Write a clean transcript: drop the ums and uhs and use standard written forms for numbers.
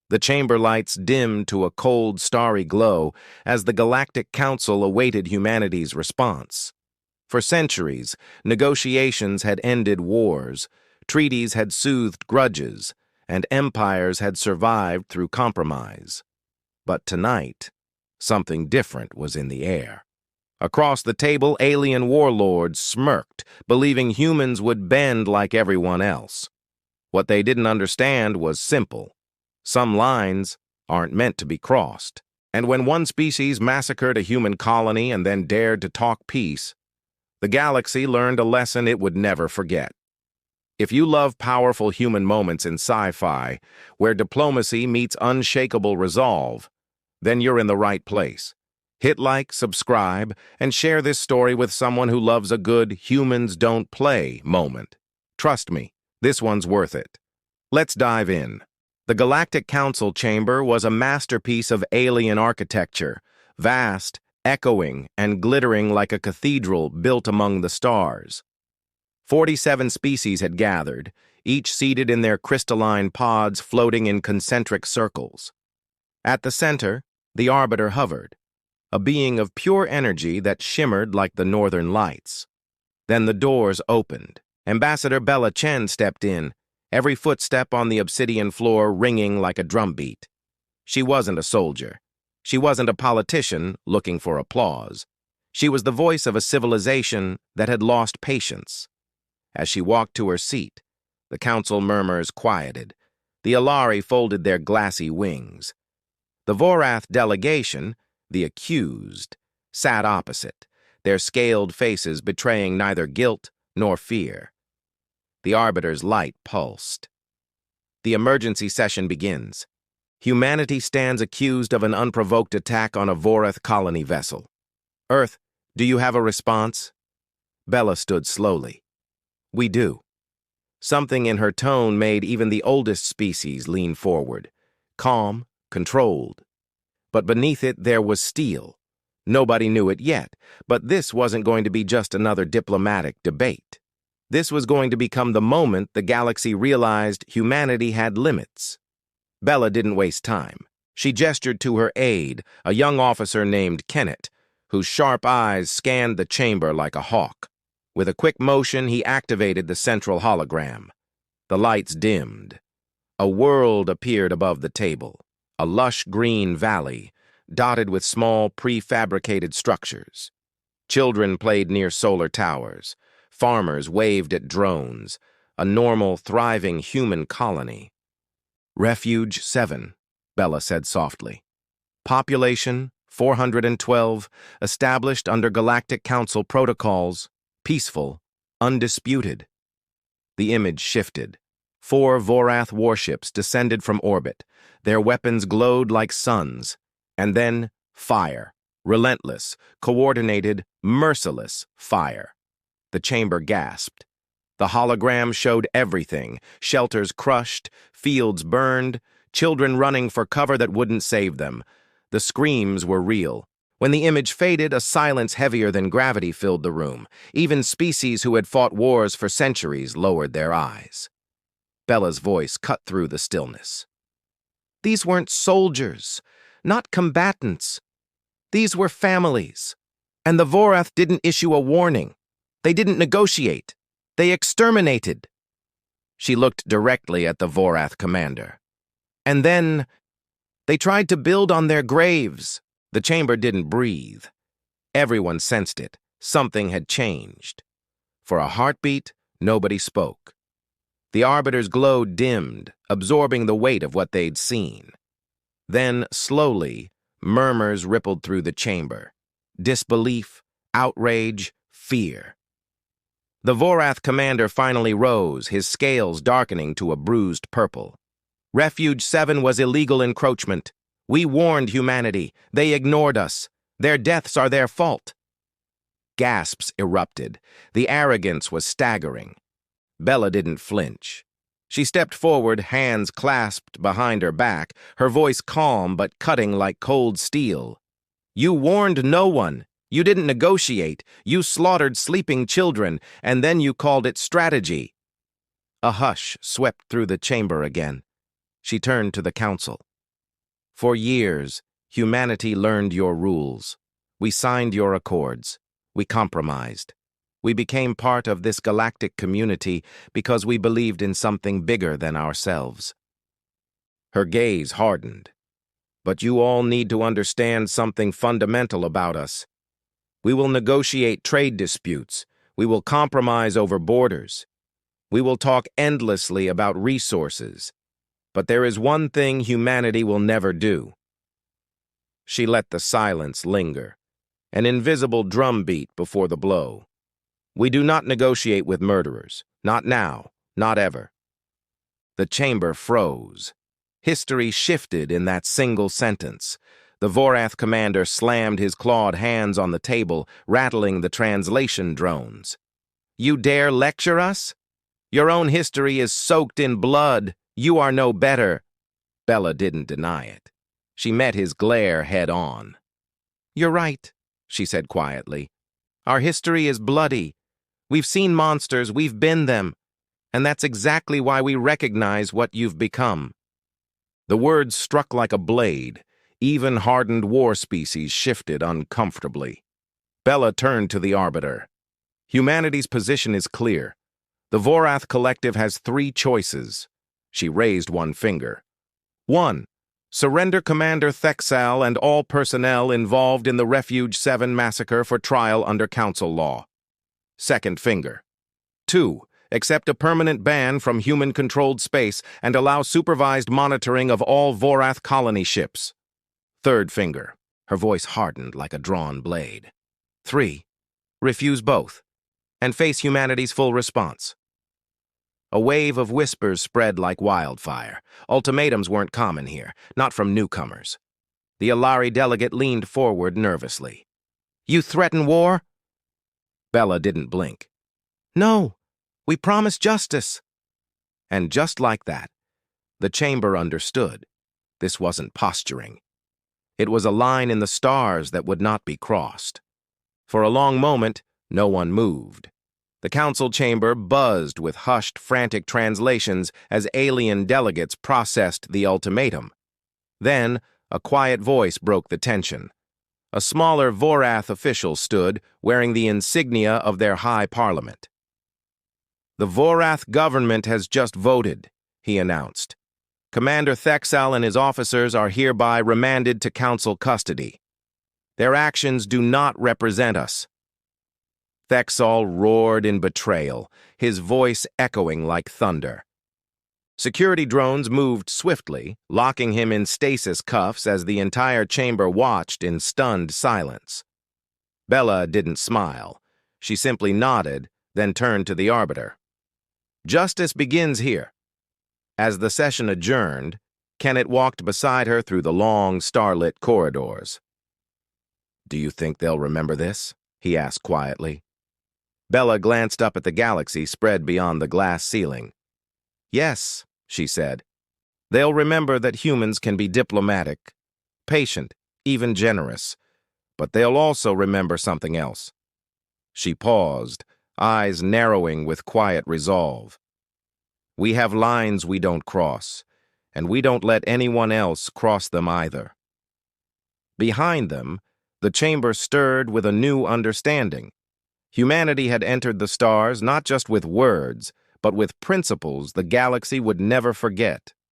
The chamber lights dimmed to a cold, starry glow as the Galactic Council awaited humanity's response. For centuries, negotiations had ended wars, treaties had soothed grudges, and empires had survived through compromise. But tonight, something different was in the air. Across the table, alien warlords smirked, believing humans would bend like everyone else. What they didn't understand was simple. Some lines aren't meant to be crossed. And when one species massacred a human colony and then dared to talk peace, the galaxy learned a lesson it would never forget. If you love powerful human moments in sci-fi, where diplomacy meets unshakable resolve, then you're in the right place. Hit like, subscribe, and share this story with someone who loves a good humans don't play moment. Trust me, this one's worth it. Let's dive in. The Galactic Council chamber was a masterpiece of alien architecture, vast, echoing, and glittering like a cathedral built among the stars. 47 species had gathered, each seated in their crystalline pods floating in concentric circles. At the center, the Arbiter hovered, a being of pure energy that shimmered like the northern lights. Then the doors opened. Ambassador Bella Chen stepped in, every footstep on the obsidian floor ringing like a drumbeat. She wasn't a soldier. She wasn't a politician looking for applause. She was the voice of a civilization that had lost patience. As she walked to her seat, the council murmurs quieted. The Alari folded their glassy wings. The Vorath delegation, the accused, sat opposite, their scaled faces betraying neither guilt nor fear. The Arbiter's light pulsed. The emergency session begins. Humanity stands accused of an unprovoked attack on a Vorath colony vessel. Earth, do you have a response? Bella stood slowly. We do. Something in her tone made even the oldest species lean forward, calm, controlled. But beneath it there was steel. Nobody knew it yet, but this wasn't going to be just another diplomatic debate. This was going to become the moment the galaxy realized humanity had limits. Bella didn't waste time. She gestured to her aide, a young officer named Kenneth, whose sharp eyes scanned the chamber like a hawk. With a quick motion, he activated the central hologram. The lights dimmed. A world appeared above the table, a lush green valley, dotted with small prefabricated structures. Children played near solar towers. Farmers waved at drones, a normal, thriving human colony. Refuge 7, Bella said softly. Population 412, established under Galactic Council protocols, peaceful, undisputed. The image shifted. 4 Vorath warships descended from orbit. Their weapons glowed like suns. And then fire. Relentless, coordinated, merciless fire. The chamber gasped. The hologram showed everything: shelters crushed, fields burned, children running for cover that wouldn't save them. The screams were real. When the image faded, a silence heavier than gravity filled the room. Even species who had fought wars for centuries lowered their eyes. Bella's voice cut through the stillness. These weren't soldiers, not combatants. These were families. And the Vorath didn't issue a warning. They didn't negotiate. They exterminated. She looked directly at the Vorath commander. And then they tried to build on their graves. The chamber didn't breathe. Everyone sensed it. Something had changed. For a heartbeat, nobody spoke. The Arbiter's glow dimmed, absorbing the weight of what they'd seen. Then, slowly, murmurs rippled through the chamber. Disbelief, outrage, fear. The Vorath commander finally rose, his scales darkening to a bruised purple. Refuge 7 was illegal encroachment. We warned humanity. They ignored us. Their deaths are their fault. Gasps erupted. The arrogance was staggering. Bella didn't flinch. She stepped forward, hands clasped behind her back, her voice calm but cutting like cold steel. You warned no one. You didn't negotiate. You slaughtered sleeping children, and then you called it strategy. A hush swept through the chamber again. She turned to the council. For years, humanity learned your rules. We signed your accords. We compromised. We became part of this galactic community because we believed in something bigger than ourselves. Her gaze hardened. But you all need to understand something fundamental about us. We will negotiate trade disputes. We will compromise over borders. We will talk endlessly about resources. But there is one thing humanity will never do. She let the silence linger, an invisible drumbeat before the blow. We do not negotiate with murderers. Not now, not ever. The chamber froze. History shifted in that single sentence. The Vorath commander slammed his clawed hands on the table, rattling the translation drones. You dare lecture us? Your own history is soaked in blood. You are no better. Bella didn't deny it. She met his glare head-on. You're right, she said quietly. Our history is bloody. We've seen monsters, we've been them. And that's exactly why we recognize what you've become. The words struck like a blade. Even hardened war species shifted uncomfortably. Bella turned to the Arbiter. Humanity's position is clear. The Vorath Collective has 3 choices. She raised one finger. 1. Surrender Commander Thexal and all personnel involved in the Refuge 7 massacre for trial under Council law. Second finger. 2. Accept a permanent ban from human-controlled space and allow supervised monitoring of all Vorath colony ships. Third finger. Her voice hardened like a drawn blade. 3. Refuse both and face humanity's full response. A wave of whispers spread like wildfire. Ultimatums weren't common here, not from newcomers. The Alari delegate leaned forward nervously. You threaten war? Bella didn't blink. No, we promise justice. And just like that, the chamber understood. This wasn't posturing. It was a line in the stars that would not be crossed. For a long moment, no one moved. The council chamber buzzed with hushed, frantic translations as alien delegates processed the ultimatum. Then, a quiet voice broke the tension. A smaller Vorath official stood, wearing the insignia of their high parliament. The Vorath government has just voted, he announced. Commander Thexal and his officers are hereby remanded to council custody. Their actions do not represent us. Thexal roared in betrayal, his voice echoing like thunder. Security drones moved swiftly, locking him in stasis cuffs as the entire chamber watched in stunned silence. Bella didn't smile. She simply nodded, then turned to the Arbiter. Justice begins here. As the session adjourned, Kenneth walked beside her through the long, starlit corridors. Do you think they'll remember this? He asked quietly. Bella glanced up at the galaxy spread beyond the glass ceiling. Yes, she said. They'll remember that humans can be diplomatic, patient, even generous. But they'll also remember something else. She paused, eyes narrowing with quiet resolve. We have lines we don't cross, and we don't let anyone else cross them either. Behind them, the chamber stirred with a new understanding. Humanity had entered the stars not just with words, but with principles the galaxy would never forget.